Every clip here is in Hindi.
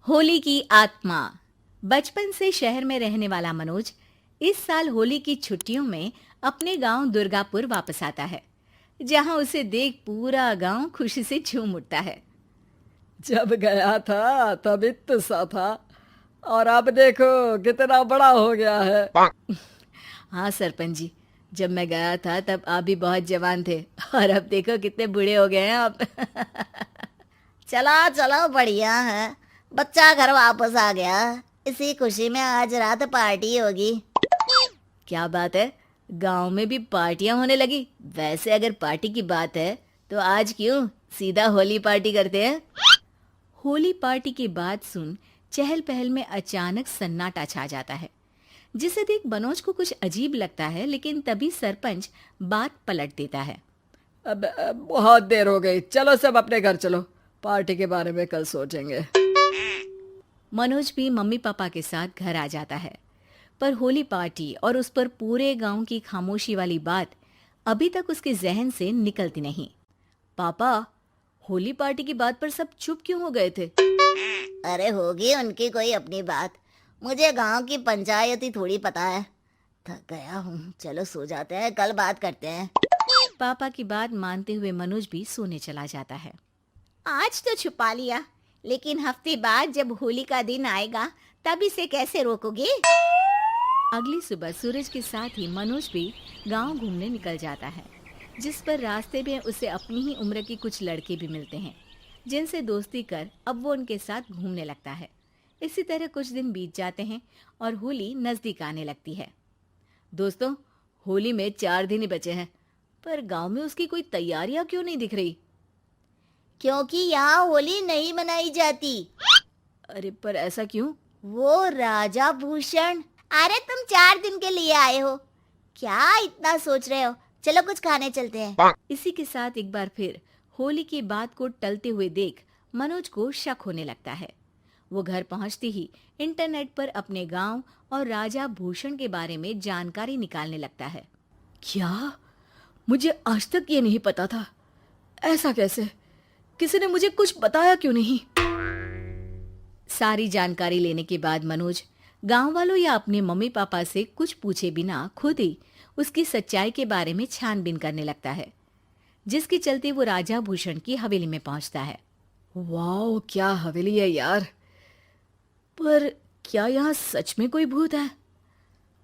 होली की आत्मा। बचपन से शहर में रहने वाला मनोज इस साल होली की छुट्टियों में अपने गांव दुर्गापुर वापस आता है, जहां उसे देख पूरा गांव खुशी से झूम उठता है। जब गया था तब इतना सा था और अब देखो कितना बड़ा हो गया है। हाँ सरपंच जी, जब मैं गया था तब आप भी बहुत जवान थे और अब देखो कितने बूढ़े हो गए हैं आप। चलो चलो बढ़िया है। बच्चा घर वापस आ गया। इसी खुशी में आज रात पार्टी होगी। क्या बात है, गांव में भी पार्टियां होने लगी। वैसे अगर पार्टी की बात है तो आज क्यों सीधा होली पार्टी करते हैं। होली पार्टी की बात सुन चहल पहल में अचानक सन्नाटा छा जाता है, जिसे देख मनोज को कुछ अजीब लगता है। लेकिन तभी सरपंच बात पलट देता है। अब बहुत देर हो गई, चलो सब अपने घर चलो, पार्टी के बारे में कल सोचेंगे। मनोज भी मम्मी पापा के साथ घर आ जाता है, पर होली पार्टी और उस पर पूरे गांव की खामोशी वाली बात अभी तक उसके जहन से निकलती नहीं। पापा, होली पार्टी की बात पर सब चुप क्यों हो गए थे? अरे होगी उनकी कोई अपनी बात। मुझे गांव की पंचायती थोड़ी पता है। थक गया हूँ, चलो सो जाते हैं, कल बात करते हैं। पापा की बात मानते हुए मनोज भी सोने चला जाता है। आज तो छुपा लिया, लेकिन हफ्ते बाद जब होली का दिन आएगा तब इसे कैसे रोकोगे? अगली सुबह सूरज के साथ ही मनोज भी गांव घूमने निकल जाता है, जिस पर रास्ते में उसे अपनी ही उम्र के कुछ लड़के भी मिलते हैं, जिनसे दोस्ती कर अब वो उनके साथ घूमने लगता है। इसी तरह कुछ दिन बीत जाते हैं और होली नजदीक आने लगती है। दोस्तों, होली में 4 दिन ही बचे हैं, पर गांव में उसकी कोई तैयारियां क्यों नहीं दिख रही? क्योंकि यहाँ होली नहीं मनाई जाती। अरे पर ऐसा क्यों? वो राजा भूषण। अरे तुम 4 दिन के लिए आए हो, क्या इतना सोच रहे हो? चलो कुछ खाने चलते हैं। इसी के साथ एक बार फिर होली की बात को टलते हुए देख मनोज को शक होने लगता है। वो घर पहुंचते ही इंटरनेट पर अपने गांव और राजा भूषण के बारे में जानकारी निकालने लगता है। क्या? मुझे आज तक ये नहीं पता था। ऐसा कैसे? किसी ने मुझे कुछ बताया क्यों नहीं? सारी जानकारी लेने के बाद मनोज गांव वालों या अपने मम्मी पापा से कुछ पूछे बिना खुद ही उसकी सच्चाई के बारे में छानबीन करने लगता है, जिसके चलते वो राजा भूषण की हवेली में पहुंचता है। वाह, क्या हवेली है यार। पर क्या यहाँ सच में कोई भूत है?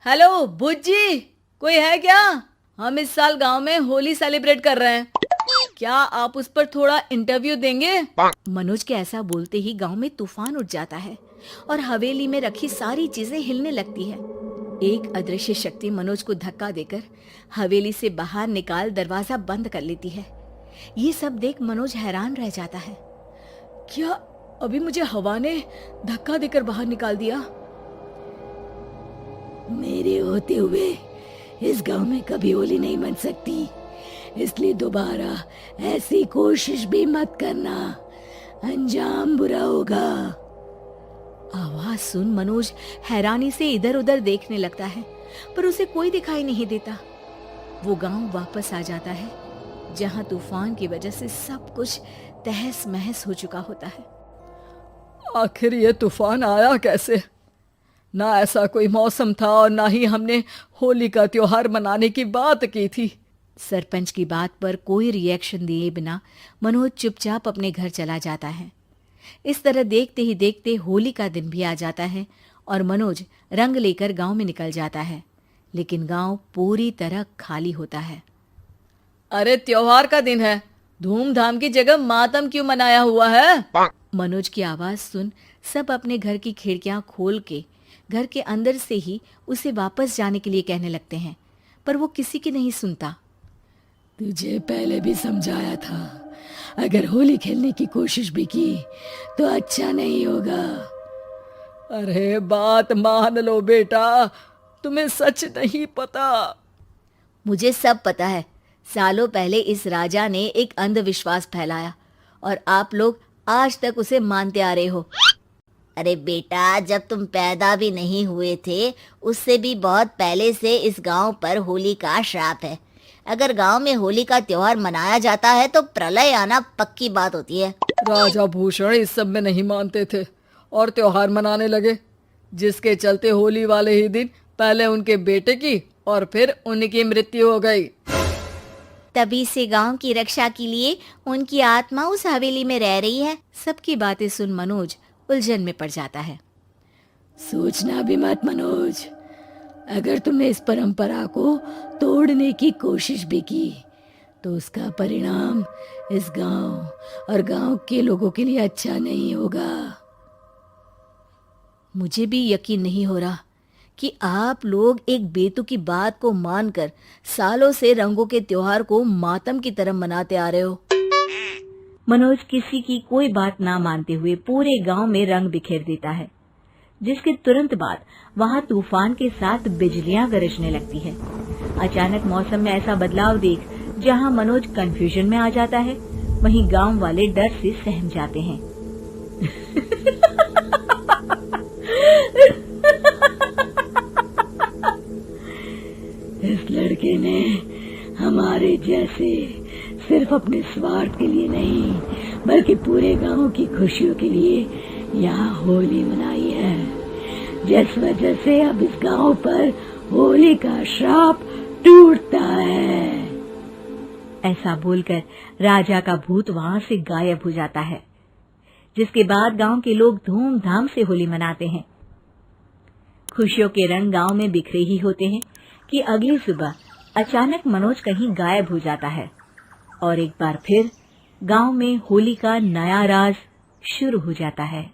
हेलो भूत जी, कोई है क्या? हम इस साल गांव में होली सेलिब्रेट कर रहे हैं, क्या आप उस पर थोड़ा इंटरव्यू देंगे? मनोज के ऐसा बोलते ही गांव में तूफान उठ जाता है और हवेली में रखी सारी चीजें हिलने लगती है। एक अदृश्य शक्ति मनोज को धक्का देकर हवेली से बाहर निकाल दरवाजा बंद कर लेती है। ये सब देख मनोज हैरान रह जाता है। क्या अभी मुझे हवा ने धक्का देकर बाहर निकाल दिया? मेरे होते हुए इस गांव में कभी होली नहीं मन सकती, इसलिए दोबारा ऐसी कोशिश भी मत करना, अंजाम बुरा होगा। आवाज सुन मनोज हैरानी से इधर उधर देखने लगता है, पर उसे कोई दिखाई नहीं देता। वो गांव वापस आ जाता है, जहां तूफान की वजह से सब कुछ तहस महस हो चुका होता है। आखिर ये तूफान आया कैसे? ना ऐसा कोई मौसम था और ना ही हमने होली का त्योहार मनाने की बात की थी। सरपंच की बात पर कोई रिएक्शन दिए बिना मनोज चुपचाप अपने घर चला जाता है। इस तरह देखते ही देखते होली का दिन भी आ जाता है और मनोज रंग लेकर गांव में निकल जाता है, लेकिन गांव पूरी तरह खाली होता है। अरे त्योहार का दिन है, धूमधाम की जगह मातम क्यों मनाया हुआ है? मनोज की आवाज सुन सब अपने घर की खिड़कियां खोल के घर के अंदर से ही उसे वापस जाने के लिए कहने लगते हैं, पर वो किसी की नहीं सुनता। तुझे पहले भी समझाया था, अगर होली खेलने की कोशिश भी की तो अच्छा नहीं होगा। अरे बात मान लो बेटा, तुम्हें सच नहीं पता। मुझे सब पता है। सालों पहले इस राजा ने एक अंधविश्वास फैलाया और आप लोग आज तक उसे मानते आ रहे हो। अरे बेटा, जब तुम पैदा भी नहीं हुए थे उससे भी बहुत पहले से इस गांव पर होली का श्राप है। अगर गांव में होली का त्योहार मनाया जाता है तो प्रलय आना पक्की बात होती है। राजा भूषण इस सब में नहीं मानते थे और त्योहार मनाने लगे, जिसके चलते होली वाले ही दिन पहले उनके बेटे की और फिर उनकी मृत्यु हो गई। तभी से गांव की रक्षा के लिए उनकी आत्मा उस हवेली में रह रही है। सबकी बातें सुन मनोज उलझन में पड़ जाता है। सोचना भी मत मनोज, अगर तुमने इस परंपरा को तोड़ने की कोशिश भी की तो उसका परिणाम इस गांव और गांव के लोगों के लिए अच्छा नहीं होगा। मुझे भी यकीन नहीं हो रहा कि आप लोग एक बेतुकी बात को मानकर सालों से रंगों के त्योहार को मातम की तरह मनाते आ रहे हो। मनोज किसी की कोई बात ना मानते हुए पूरे गांव में रंग बिखेर देता है, जिसके तुरंत बाद वहां तूफान के साथ बिजलियां गरजने लगती है। अचानक मौसम में ऐसा बदलाव देख जहां मनोज कंफ्यूजन में आ जाता है, वहीं गांव वाले डर से सहम जाते हैं। इस लड़के ने हमारे जैसे सिर्फ अपने स्वार्थ के लिए नहीं बल्कि पूरे गांव की खुशियों के लिए यहाँ होली मनाई है, जिस वजह से अब इस गांव पर होली का श्राप टूटता है। ऐसा बोलकर राजा का भूत वहां से गायब हो जाता है, जिसके बाद गांव के लोग धूमधाम से होली मनाते हैं। खुशियों के रंग गांव में बिखरे ही होते हैं कि अगली सुबह अचानक मनोज कहीं गायब हो जाता है और एक बार फिर गांव में होली का नया राज शुरू हो जाता है।